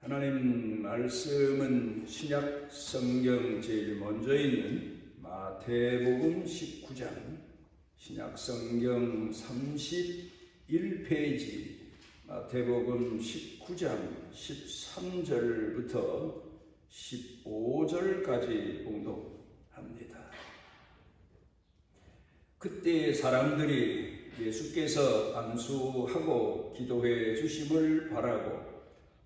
하나님 말씀은 신약 성경 제일 먼저 있는 마태복음 19장, 신약 성경 31페이지, 마태복음 19장 13절부터 15절까지 봉독합니다. 그때 사람들이 예수께서 안수하고 기도해 주심을 바라고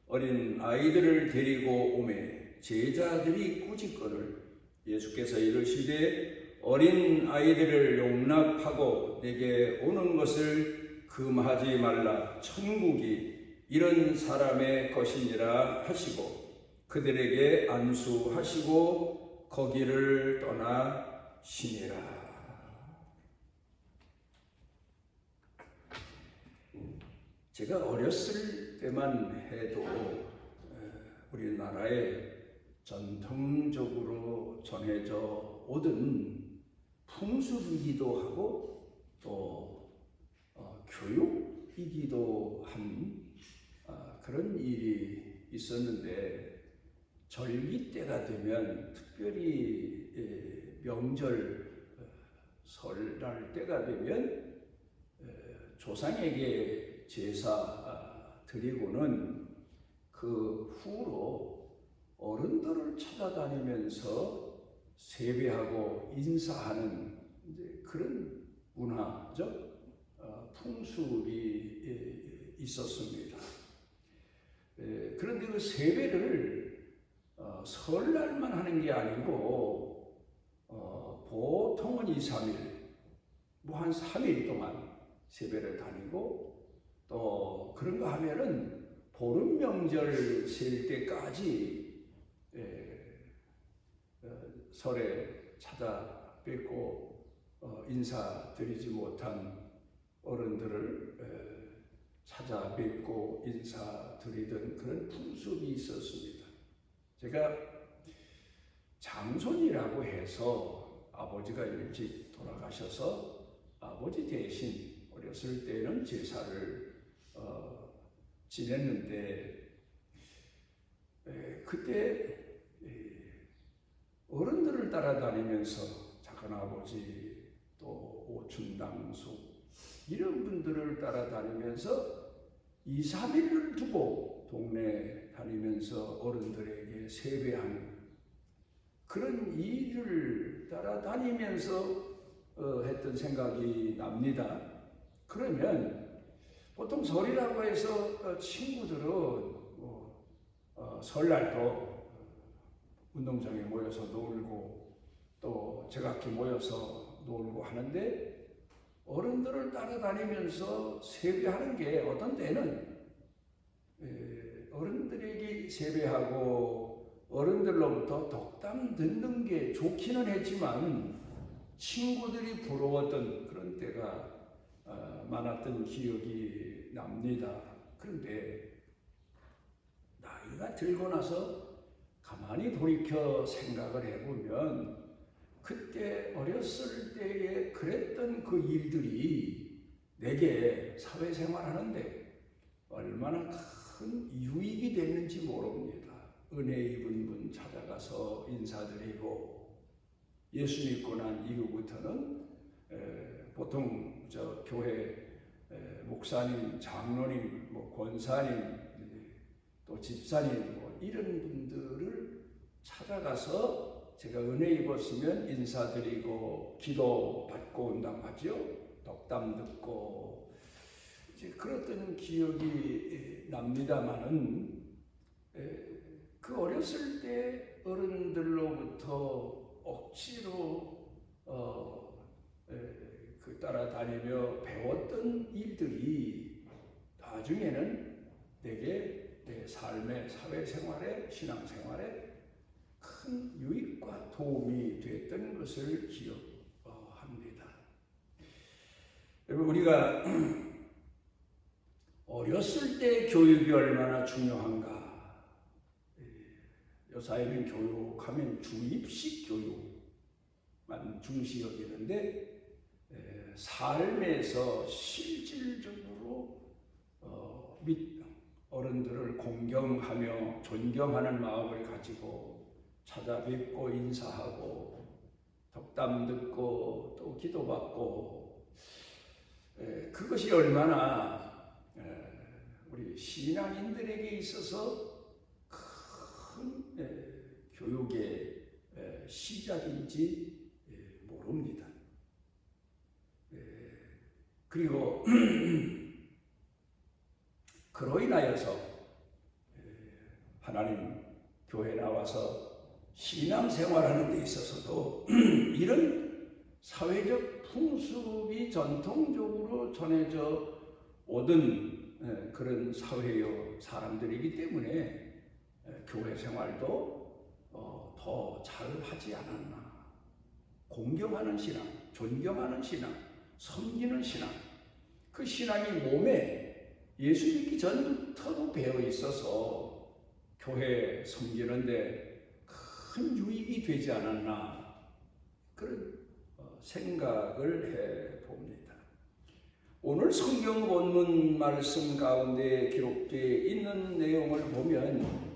어린 아이들을 데리고 오매 제자들이 꾸짖거늘 예수께서 이르시되 어린 아이들을 용납하고 내게 오는 것을 금하지 말라. 천국이 이런 사람의 것이니라 하시고 그들에게 안수하시고 거기를 떠나시니라. 제가 어렸을 때만 해도 우리나라에 전통적으로 전해져 오던 풍습이기도 하고 또 교육이기도 한 그런 일이 있었는데, 절기 때가 되면 특별히 명절 설날 때가 되면 조상에게 제사 드리고는 그 후로 어른들을 찾아다니면서 세배하고 인사하는 그런 문화적 풍습이 있었습니다. 그런데 그 세배를 설날만 하는 게 아니고 보통은 2, 3일, 한 3일 동안 세배를 다니고 또 그런 거 하면은 보름 명절 셀 때까지 설에 찾아뵙고 인사드리지 못한 어른들을 찾아뵙고 인사드리던 그런 풍습이 있었습니다. 제가 장손이라고 해서 아버지가 일찍 돌아가셔서 아버지 대신 어렸을 때는 제사를 지냈는데, 그때 어른들을 따라다니면서 작은아버지 또 오춘당수 이런 분들을 따라다니면서 2, 3일을 두고 동네 다니면서 어른들에게 세배하는 그런 일을 따라다니면서 했던 생각이 납니다. 그러면 보통 설이라고 해서 친구들은 설날도 운동장에 모여서 놀고 또 제각기 모여서 놀고 하는데, 어른들을 따라다니면서 세배하는 게 어떤 때는 어른들에게 세배하고 어른들로부터 덕담 듣는 게 좋기는 했지만 친구들이 부러웠던 그런 때가 많았던 기억이 납니다. 그런데 나이가 들고 나서 가만히 돌이켜 생각을 해보면 그때 어렸을 때에 그랬던 그 일들이 내게 사회생활하는데 얼마나 큰 유익이 됐는지 모릅니다. 은혜 입은 분 찾아가서 인사드리고, 예수 믿고 난 이후부터는 보통 교회 목사님, 장로님, 권사님, 또 집사님 이런 분들을 찾아가서 제가 은혜 입었으면 인사드리고 기도 받고 온다고 하죠. 덕담 듣고 이제 그랬던 기억이 납니다만은, 그 어렸을 때 어른들로부터 억지로 따라다니며 배웠던 일들이 나중에는 내게 내 삶의 사회생활에, 신앙생활에 큰 유익과 도움이 됐던 것을 기억합니다. 여러분, 우리가 어렸을 때 교육이 얼마나 중요한가. 요사이는 교육하면 주입식 교육만 중시 여기는데, 삶에서 실질적으로 어른들을 공경하며 존경하는 마음을 가지고 찾아뵙고 인사하고 덕담 듣고 또 기도받고, 그것이 얼마나 우리 신앙인들에게 있어서 큰 교육의 시작인지 모릅니다. 그리고 그로 인하여서 하나님 교회 나와서 신앙생활하는 데 있어서도 이런 사회적 풍습이 전통적으로 전해져 오던 그런 사회의 사람들이기 때문에 교회 생활도 더 잘하지 않았나. 공경하는 신앙, 존경하는 신앙, 섬기는 신앙, 그 신앙이 몸에 예수 믿기 전부터도 배어 있어서 교회 섬기는데 큰 유익이 되지 않았나, 그런 생각을 해봅니다. 오늘 성경 본문 말씀 가운데 기록되어 있는 내용을 보면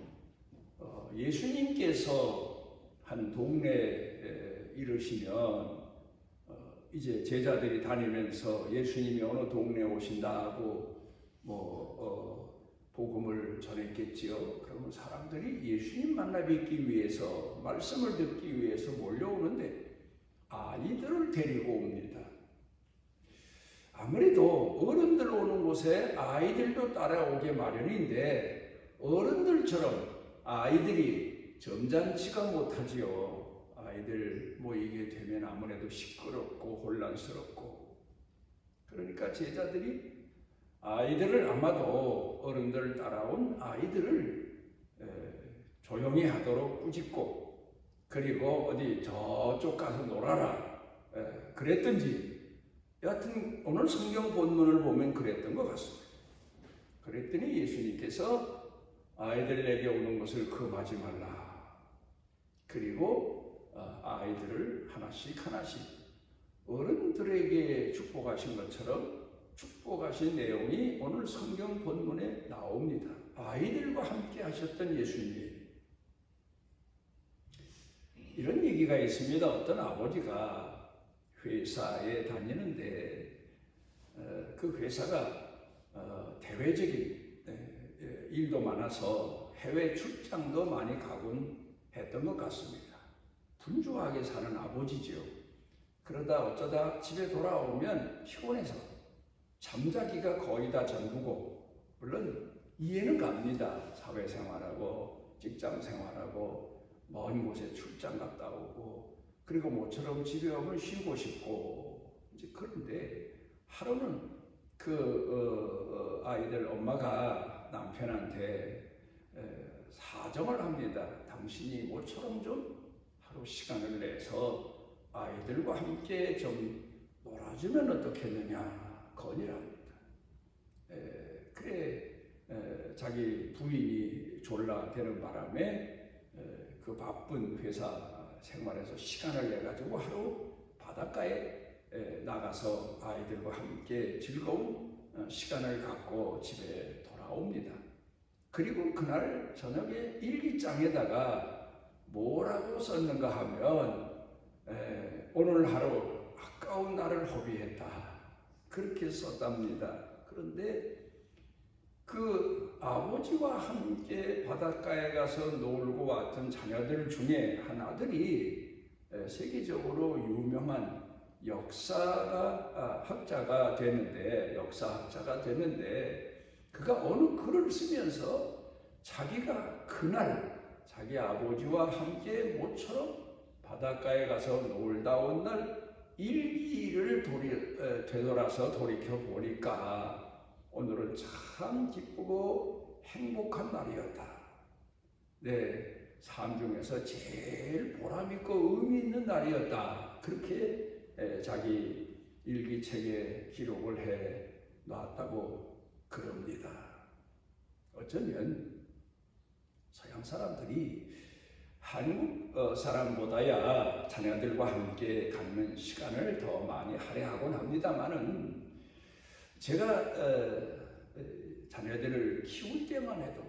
예수님께서 한 동네에 이르시면 이제 제자들이 다니면서 예수님이 어느 동네에 오신다고 복음을 전했겠지요. 그러면 사람들이 예수님 만나 뵙기 위해서, 말씀을 듣기 위해서 몰려오는데 아이들을 데리고 옵니다. 아무래도 어른들 오는 곳에 아이들도 따라오게 마련인데 어른들처럼 아이들이 점잖지가 못하지요. 아이들 모이게 되면 아무래도 시끄럽고 혼란스럽고, 그러니까 제자들이 아이들을, 아마도 어른들 따라온 아이들을 조용히 하도록 꾸짖고, 그리고 어디 저쪽 가서 놀아라 그랬든지, 여하튼 오늘 성경 본문을 보면 그랬던 것 같습니다. 그랬더니 예수님께서 아이들에게 오는 것을 금하지 말라. 그리고 아이들을 하나씩 하나씩 어른들에게 축복하신 것처럼 축복하신 내용이 오늘 성경 본문에 나옵니다. 아이들과 함께 하셨던 예수님. 이런 얘기가 있습니다. 어떤 아버지가 회사에 다니는데 그 회사가 대외적인 일도 많아서 해외 출장도 많이 가곤 했던 것 같습니다. 분주하게 사는 아버지죠. 그러다 어쩌다 집에 돌아오면 피곤해서 잠자기가 거의 다 전부고, 물론 이해는 갑니다. 사회생활하고 직장생활하고 먼 곳에 출장 갔다 오고, 그리고 모처럼 집에 오면 쉬고 싶고, 이제 그런데 하루는 아이들 엄마가 남편한테 사정을 합니다. 당신이 모처럼 좀 하루 시간을 내서 아이들과 함께 좀 놀아주면 어떻겠느냐 건의합니다. 그래 자기 부인이 졸라대는 바람에 그 바쁜 회사 생활에서 시간을 내가지고 하루 바닷가에 나가서 아이들과 함께 즐거운 시간을 갖고 집에 돌아옵니다. 그리고 그날 저녁에 일기장에다가 뭐라고 썼는가 하면 오늘 하루 아까운 날을 허비했다, 그렇게 썼답니다. 그런데 그 아버지와 함께 바닷가에 가서 놀고 왔던 자녀들 중에 한 아들이 세계적으로 유명한 역사학자가 되는데 그가 어느 글을 쓰면서 자기가 그날 자기 아버지와 함께 모처럼 바닷가에 가서 놀다 온 날 일기를 되돌아서 돌이켜 보니까 오늘은 참 기쁘고 행복한 날이었다. 내 삶 중에서 제일 보람있고 의미 있는 날이었다. 그렇게 자기 일기책에 기록을 해 놨다고 그럽니다. 어쩌면 서양 사람들이 한국 사람보다야 자녀들과 함께 갖는 시간을 더 많이 할애하곤 합니다만은, 제가 자녀들을 키울 때만 해도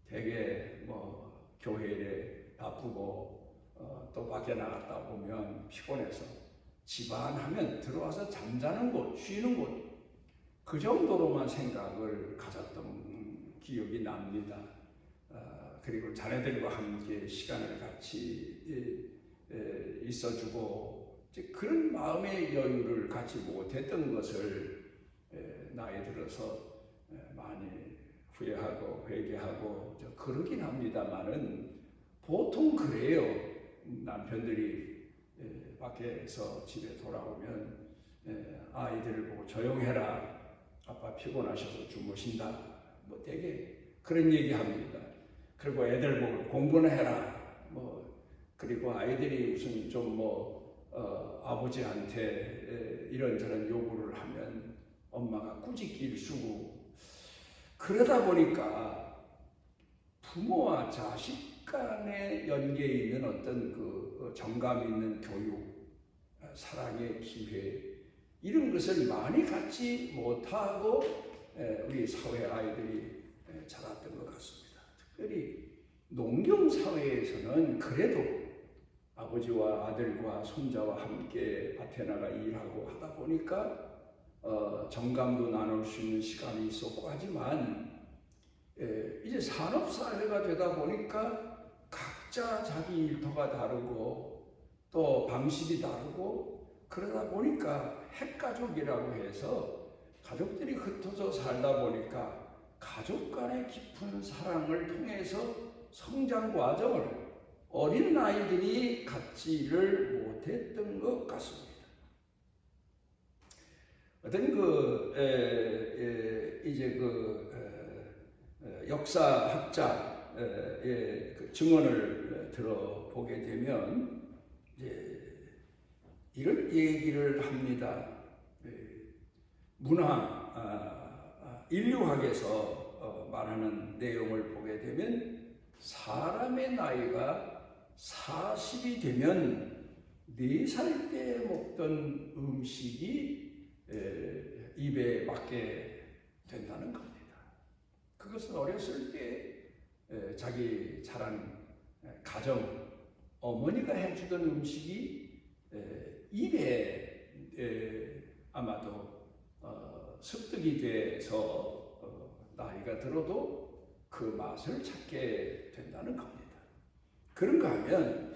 되게 뭐 교회에 바쁘고 또 밖에 나갔다 보면 피곤해서 집안 하면 들어와서 잠자는 곳, 쉬는 곳, 그 정도로만 생각을 가졌던 기억이 납니다. 그리고 자녀들과 함께 시간을 같이 있어주고 그런 마음의 여유를 갖지 못했던 것을 나이 들어서 많이 후회하고 회개하고 그러긴 합니다만은 보통 그래요. 남편들이 밖에서 집에 돌아오면 아이들을 보고 조용해라, 아빠 피곤하셔서 주무신다, 뭐 되게 그런 얘기합니다. 그리고 애들 보고 공부나 해라, 뭐 그리고 아이들이 무슨 좀 아버지한테 이런저런 요구를 하면 엄마가 꾸짖기를 쓰고, 그러다 보니까 부모와 자식 간의 연계에 있는 어떤 그 정감 있는 교육, 사랑의 기회, 이런 것을 많이 갖지 못하고 우리 사회 아이들이 자랐던 것 같습니다. 특별히 농경 사회에서는 그래도 아버지와 아들과 손자와 함께 밭에 나가 일하고 하다 보니까 정감도 나눌 수 있는 시간이 있었고 하지만 이제 산업사회가 되다 보니까 각자 자기 일터가 다르고 또 방식이 다르고 그러다 보니까 핵가족이라고 해서 가족들이 흩어져 살다 보니까 가족 간의 깊은 사랑을 통해서 성장 과정을 어린 아이들이 갖지를 못했던 것 같습니다. 어떤 역사학자의 그 증언을 들어보게 되면 이런 얘기를 합니다. 인류학에서 말하는 내용을 보게 되면 사람의 나이가 40이 되면 4살 때 먹던 음식이 입에 맞게 된다는 겁니다. 그것은 어렸을 때 자기 자란 가정, 어머니가 해주던 음식이 입에 아마도 습득이 돼서 나이가 들어도 그 맛을 찾게 된다는 겁니다. 그런가 하면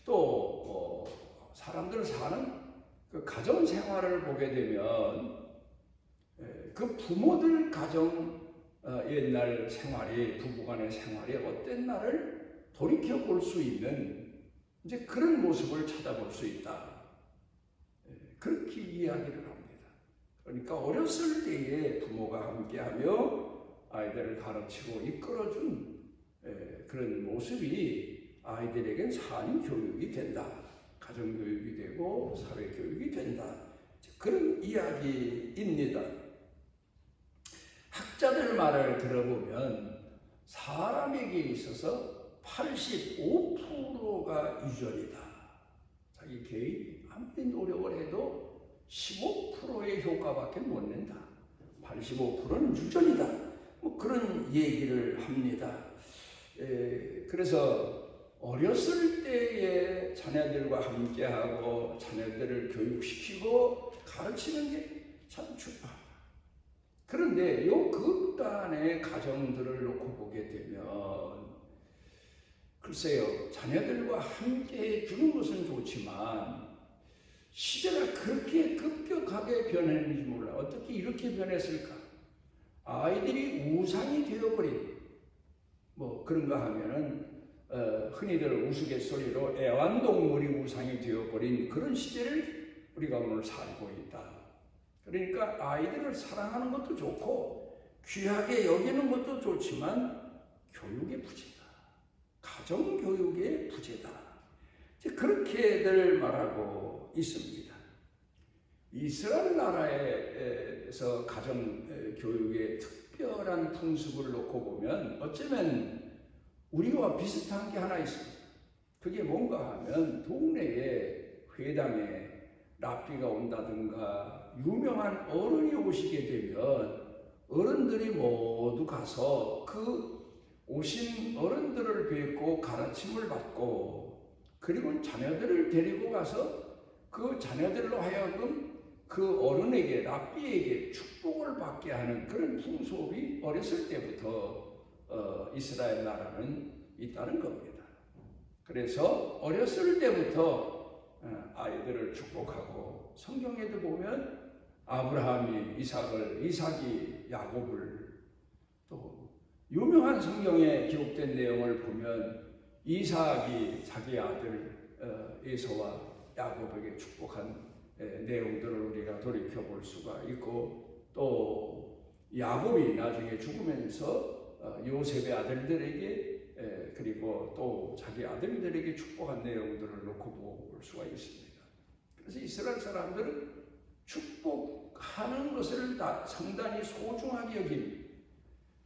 또 사람들 사는 그 가정 생활을 보게 되면 그 부모들 가정 옛날 생활이, 부부간의 생활이 어땠나를 돌이켜 볼 수 있는 이제 그런 모습을 찾아볼 수 있다. 그렇게 이야기를 합니다. 그러니까 어렸을 때에 부모가 함께하며 아이들을 가르치고 이끌어준 그런 모습이 아이들에겐 산 교육이 된다. 가정교육이 되고 사회교육이 된다. 그런 이야기입니다. 학자들 말을 들어보면 사람에게 있어서 85%가 유전이다. 자기 개인이 아무리 노력을 해도 15%의 효과밖에 못 낸다. 85%는 유전이다. 뭐 그런 얘기를 합니다. 그래서 어렸을 때에 자녀들과 함께하고 자녀들을 교육시키고 가르치는 게 참 중요하다. 그런데 요 극단의 가정들을 놓고 보게 되면 글쎄요, 자녀들과 함께 주는 것은 좋지만 시대가 그렇게 급격하게 변했는지 몰라. 어떻게 이렇게 변했을까? 아이들이 우상이 되어버린 뭐 그런가 하면은 흔히들 우스갯소리로 애완동물이 우상이 되어버린 그런 시대를 우리가 오늘 살고 있다. 그러니까 아이들을 사랑하는 것도 좋고 귀하게 여기는 것도 좋지만 교육의 부재다. 가정교육의 부재다. 그렇게들 말하고 있습니다. 이스라엘 나라에서 가정교육의 특별한 풍습을 놓고 보면 어쩌면 우리와 비슷한 게 하나 있습니다. 그게 뭔가 하면 동네에 회당에 랍비가 온다든가 유명한 어른이 오시게 되면 어른들이 모두 가서 그 오신 어른들을 뵙고 가르침을 받고, 그리고 자녀들을 데리고 가서 그 자녀들로 하여금 그 어른에게, 랍비에게 축복을 받게 하는 그런 풍속이 어렸을 때부터 이스라엘 나라는 있다는 겁니다. 그래서 어렸을 때부터 아이들을 축복하고, 성경에도 보면 아브라함이 이삭이 야곱을, 또 유명한 성경에 기록된 내용을 보면 이삭이 자기 아들 에서와 야곱에게 축복한 내용들을 우리가 돌이켜 볼 수가 있고, 또 야곱이 나중에 죽으면서 요셉의 아들들에게 그리고 또 자기 아들들에게 축복한 내용들을 놓고 볼 수가 있습니다. 그래서 이스라엘 사람들은 축복하는 것을 다 상당히 소중하게 여깁니다.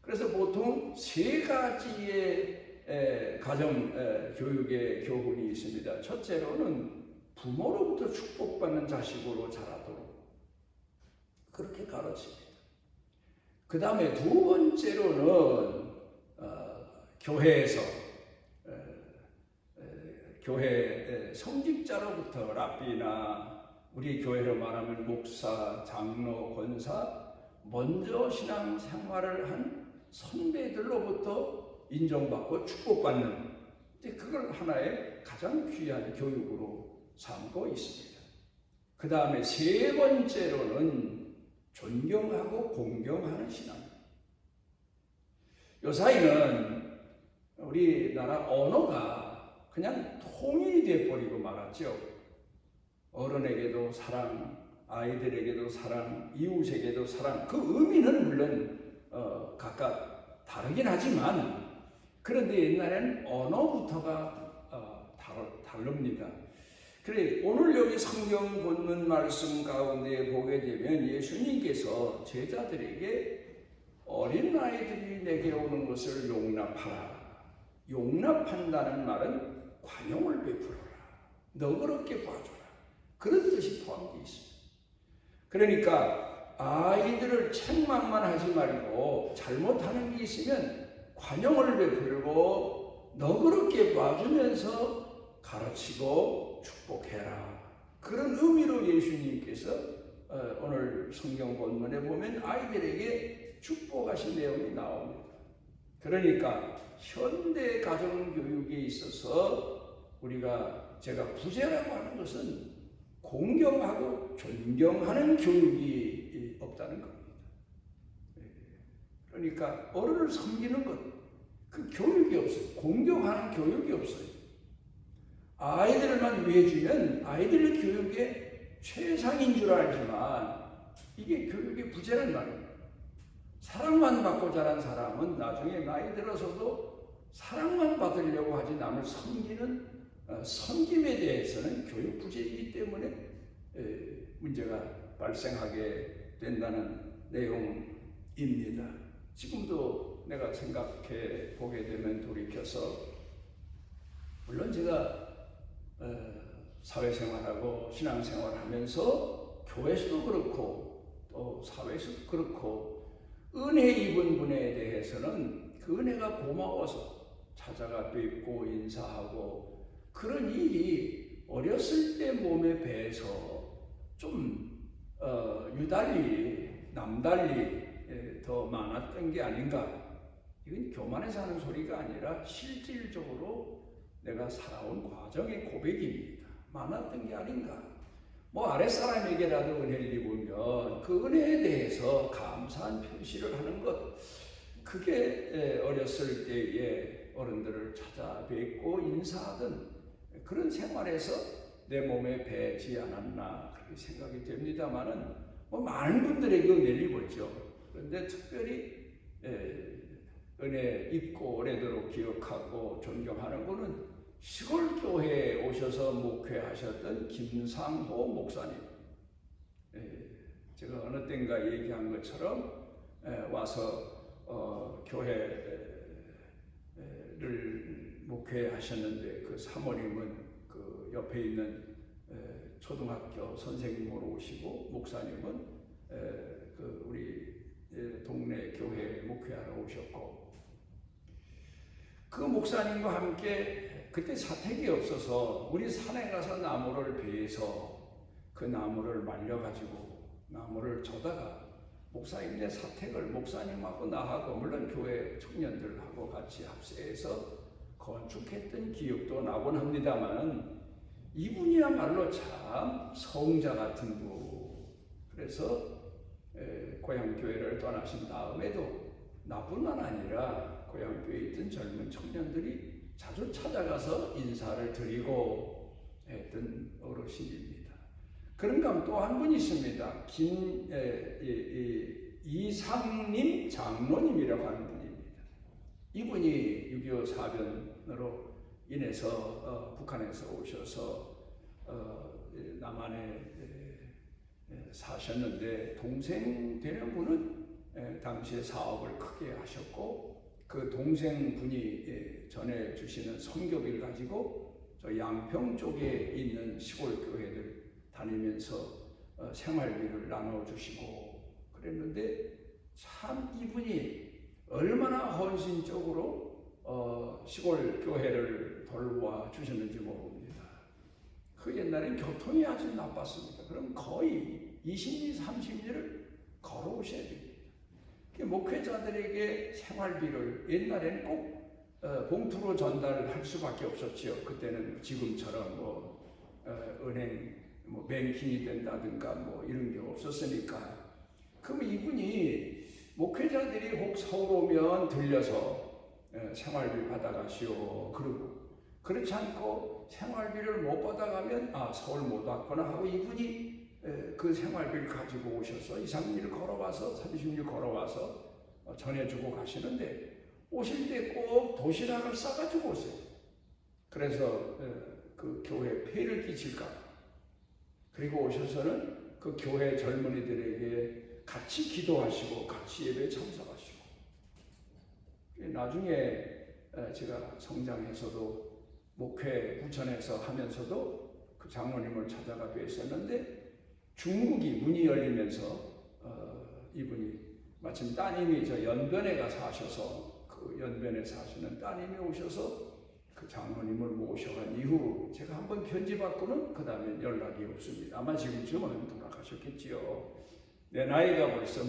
그래서 보통 세 가지의 가정 교육의 교훈이 있습니다. 첫째로는 부모로부터 축복받는 자식으로 자라도록 그렇게 가르칩니다. 그 다음에 두 번째로는 교회에서 교회 성직자로부터, 랍비나 우리 교회로 말하면 목사, 장로, 권사, 먼저 신앙 생활을 한 선배들로부터 인정받고 축복받는, 그걸 하나의 가장 귀한 교육으로 삼고 있습니다. 그 다음에 세 번째로는 존경하고 공경하는 신앙입니다. 요사이는 우리나라 언어가 그냥 통일이 되어버리고 말았죠. 어른에게도 사랑, 아이들에게도 사랑, 이웃에게도 사랑. 그 의미는 물론 각각 다르긴 하지만, 그런데 옛날에는 언어부터가 다릅니다. 그래, 오늘 여기 성경 본문 말씀 가운데 보게 되면 예수님께서 제자들에게 어린 아이들이 내게 오는 것을 용납하라. 용납한다는 말은 관용을 베풀어라, 너그럽게 봐줘라, 그런 뜻이 포함되어 있습니다. 그러니까 아이들을 책망만 하지 말고 잘못하는 게 있으면 관용을 베풀고 너그럽게 봐주면서 가르치고 축복해라. 그런 의미로 예수님께서 오늘 성경 본문에 보면 아이들에게 축복하신 내용이 나옵니다. 그러니까 현대 가정교육에 있어서 제가 부재라고 하는 것은 공경하고 존경하는 교육이 없다는 겁니다. 그러니까 어른을 섬기는 것, 그 교육이 없어요. 공경하는 교육이 없어요. 아이들만 위해주면 아이들의 교육의 최상인 줄 알지만 이게 교육의 부재란 말이에요. 사랑만 받고 자란 사람은 나중에 나이 들어서도 사랑만 받으려고 하지 남을 섬기는 섬김에 대해서는 교육 부재이기 때문에 문제가 발생하게 된다는 내용입니다. 지금도 내가 생각해 보게 되면 돌이켜서, 물론 제가 사회생활하고 신앙생활하면서 교회에서도 그렇고 또 사회에서도 그렇고 은혜 입은 분에 대해서는 그 은혜가 고마워서 찾아가 뵙고 인사하고 그런 일이 어렸을 때 몸에 배서 좀 유달리 남달리 더 많았던 게 아닌가. 이건 교만해서 하는 소리가 아니라 실질적으로 내가 살아온 과정의 고백입니다. 많았던 게 아닌가. 아랫사람에게라도 은혜를 입으면 그 은혜에 대해서 감사한 표시를 하는 것, 그게 어렸을 때에 어른들을 찾아뵙고 인사하던 그런 생활에서 내 몸에 배지 않았나 그렇게 생각이 됩니다만은 많은 분들에게 은혜를 입었죠. 그런데 특별히 은혜 입고 오래도록 기억하고 존경하는 분은 시골 교회에 오셔서 목회하셨던 김상호 목사님. 제가 어느 때인가 얘기한 것처럼 와서 교회를 목회하셨는데, 그 사모님은 그 옆에 있는 초등학교 선생님으로 오시고, 목사님은 그 우리 동네 교회에 목회하러 오셨고, 그 목사님과 함께 그때 사택이 없어서 우리 산에 가서 나무를 베서 그 나무를 말려가지고 나무를 저다가 목사님네 사택을 목사님하고 나하고 물론 교회 청년들하고 같이 합세해서 건축했던 기억도 나곤 합니다만, 이분이야말로 참 성자 같은 분. 그래서 고향 교회를 떠나신 다음에도 나뿐만 아니라 고향 교회에 있던 젊은 청년들이 자주 찾아가서 인사를 드리고 했던 어르신입니다. 그런가 또 한 분 있습니다. 이상림 장로님이라고 하는 분입니다. 이분이 6.25 사변으로 인해서 북한에서 오셔서 남한에 사셨는데, 동생 되는 분은 당시에 사업을 크게 하셨고, 그 동생분이 전해주시는 성교비를 가지고 저 양평 쪽에 있는 시골 교회들 다니면서 생활비를 나눠주시고 그랬는데, 참 이분이 얼마나 헌신적으로 시골 교회를 돌봐 주셨는지 모릅니다. 그 옛날엔 교통이 아주 나빴습니다. 그럼 거의 20리, 30리를 걸어오셔야 됩니다. 목회자들에게 생활비를 옛날에는 꼭 봉투로 전달할 수밖에 없었지요. 그때는 지금처럼 은행 뱅킹이 된다든가 이런 게 없었으니까. 그럼 이분이 목회자들이 혹 서울 오면 들려서 생활비 받아가시오 그러고, 그렇지 않고 생활비를 못 받아가면 서울 못 왔구나 하고 이분이 그 생활비를 가지고 오셔서 2~3일 걸어와서 30일 걸어와서 전해주고 가시는데, 오실 때 꼭 도시락을 싸가지고 오세요. 그래서 그 교회에 폐를 끼칠까. 그리고 오셔서는 그 교회 젊은이들에게 같이 기도하시고 같이 예배에 참석하시고, 나중에 제가 성장해서도 목회 부천에서 하면서도 그 장로님을 찾아가 뵀었는데, 중국이 문이 열리면서 이분이 마침 따님이 저 연변에 가서 사셔서 그 연변에 사시는 따님이 오셔서 그 장로님을 모셔간 이후 제가 한번 편지 받고는 그 다음에 연락이 없습니다. 아마 지금쯤은 돌아가셨겠지요. 내 나이가 벌써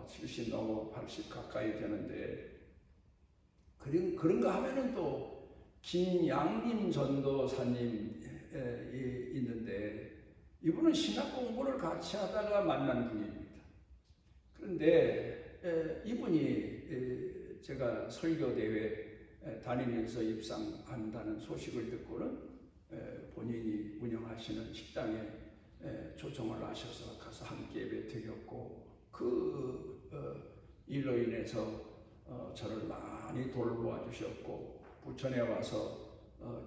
70 넘어 80 가까이 되는데, 그런가 하면은 또 김양림 전도사님이 있는데, 이분은 신학 공부를 같이 하다가 만난 분입니다. 그런데 이분이 제가 설교대회 다니면서 입상한다는 소식을 듣고는 본인이 운영하시는 식당에 초청을 하셔서 가서 함께 예배 드렸고, 그 일로 인해서 저를 많이 돌보아 주셨고, 부천에 와서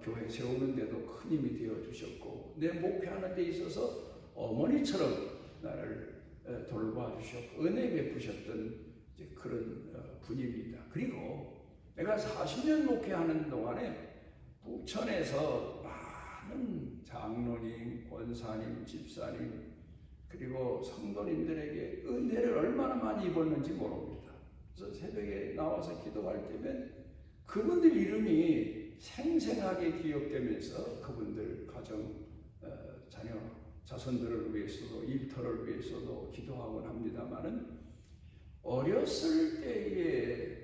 교회 세우는 데도 큰 힘이 되어 주셨고, 내 목회하는 데 있어서 어머니처럼 나를 돌봐 주셨고 은혜 베푸셨던 그런 분입니다. 그리고 내가 40년 목회하는 동안에 부천에서 많은 장로님, 권사님, 집사님 그리고 성도님들에게 은혜를 얼마나 많이 입었는지 모릅니다. 그래서 새벽에 나와서 기도할 때면 그분들 이름이 생생하게 기억되면서 그분들 가정, 자녀, 자손들을 위해서도 일터를 위해서도 기도하곤 합니다마는, 어렸을 때에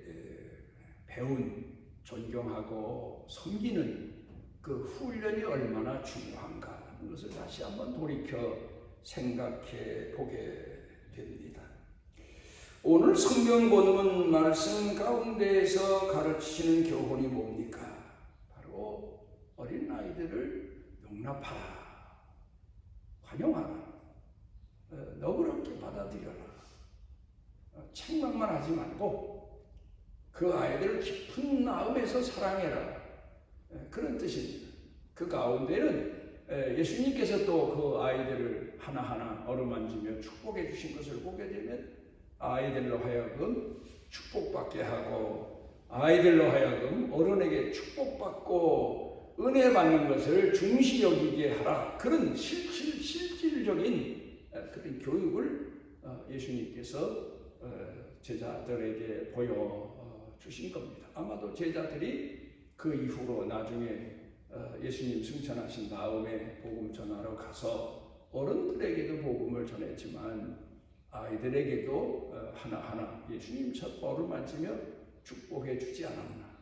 배운 존경하고 섬기는 그 훈련이 얼마나 중요한가 하는 것을 다시 한번 돌이켜 생각해 보게 됩니다. 오늘 성경 본문 말씀 가운데에서 가르치시는 교훈이 뭡니까? 바로 어린 아이들을 용납하라, 환영하라, 너그럽게 받아들여라, 책망만 하지 말고 그 아이들을 깊은 마음에서 사랑해라, 그런 뜻입니다. 그 가운데는 예수님께서 또 그 아이들을 하나하나 어루만지며 축복해 주신 것을 보게 되면 아이들로 하여금 축복받게 하고, 아이들로 하여금 어른에게 축복받고 은혜 받는 것을 중시 여기게 하라, 그런 실질적인 그런 교육을 예수님께서 제자들에게 보여주신 겁니다. 아마도 제자들이 그 이후로 나중에 예수님 승천하신 다음에 복음 전하러 가서 어른들에게도 복음을 전했지만 아이들에게도 하나하나 예수님 첫 발을 만지며 축복해 주지 않았나.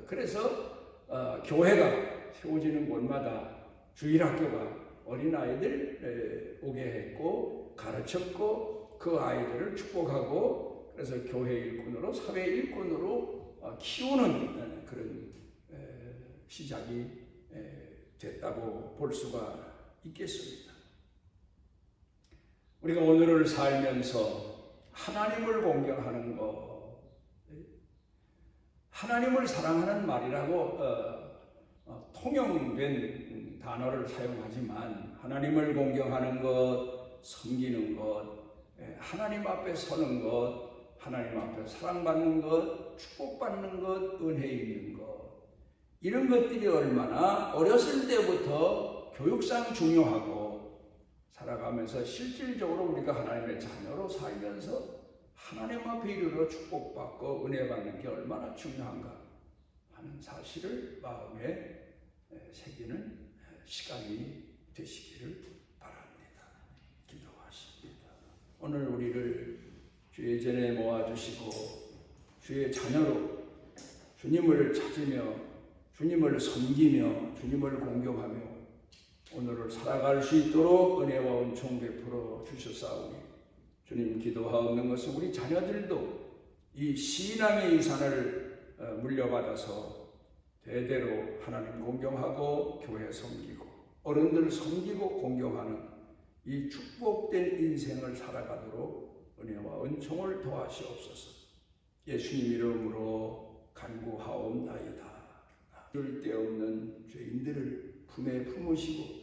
그래서 교회가 세워지는 곳마다 주일학교가 어린아이들 오게 했고 가르쳤고 그 아이들을 축복하고 그래서 교회 일꾼으로 사회 일꾼으로 키우는 그런 시작이 됐다고 볼 수가 있겠습니다. 우리가 오늘을 살면서 하나님을 공경하는 것, 하나님을 사랑하는 말이라고 통용된 단어를 사용하지만 하나님을 공경하는 것, 섬기는 것, 하나님 앞에 서는 것, 하나님 앞에 사랑받는 것, 축복받는 것, 은혜 있는 것, 이런 것들이 얼마나 어렸을 때부터 교육상 중요하고 살아가면서 실질적으로 우리가 하나님의 자녀로 살면서 하나님 앞에 이르러 축복받고 은혜 받는 게 얼마나 중요한가 하는 사실을 마음에 새기는 시간이 되시기를 바랍니다. 기도하십니다. 오늘 우리를 주의 전에 모아주시고 주의 자녀로 주님을 찾으며 주님을 섬기며 주님을 공경하며 오늘을 살아갈 수 있도록 은혜와 은총 베풀어 주셨사오니 주님 기도하옵는 것은 우리 자녀들도 이 신앙의 유산을 물려받아서 대대로 하나님 공경하고 교회 섬기고 어른들 섬기고 공경하는 이 축복된 인생을 살아가도록 은혜와 은총을 더하시옵소서. 예수님 이름으로 간구하옵나이다. 쓸데없는 죄인들을 품에 품으시고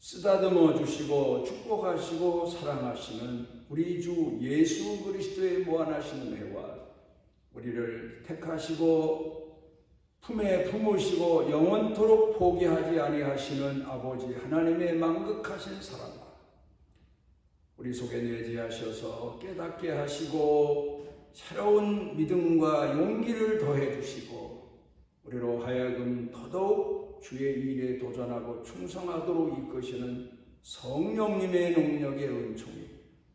쓰다듬어 주시고 축복하시고 사랑하시는 우리 주 예수 그리스도의 무한하신 은혜와 우리를 택하시고 품에 품으시고 영원토록 포기하지 아니하시는 아버지 하나님의 만극하신 사랑과 우리 속에 내재하셔서 깨닫게 하시고 새로운 믿음과 용기를 더해 주시고 우리로 하여금 더더욱 주의 일에 도전하고 충성하도록 이끄시는 성령님의 능력의 은총이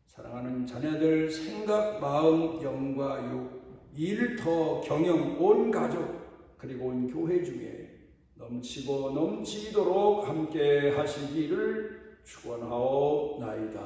사랑하는 자녀들 생각, 마음, 영과 육, 일터, 경영, 온 가족 그리고 온 교회 중에 넘치고 넘치도록 함께 하시기를 축원하옵나이다.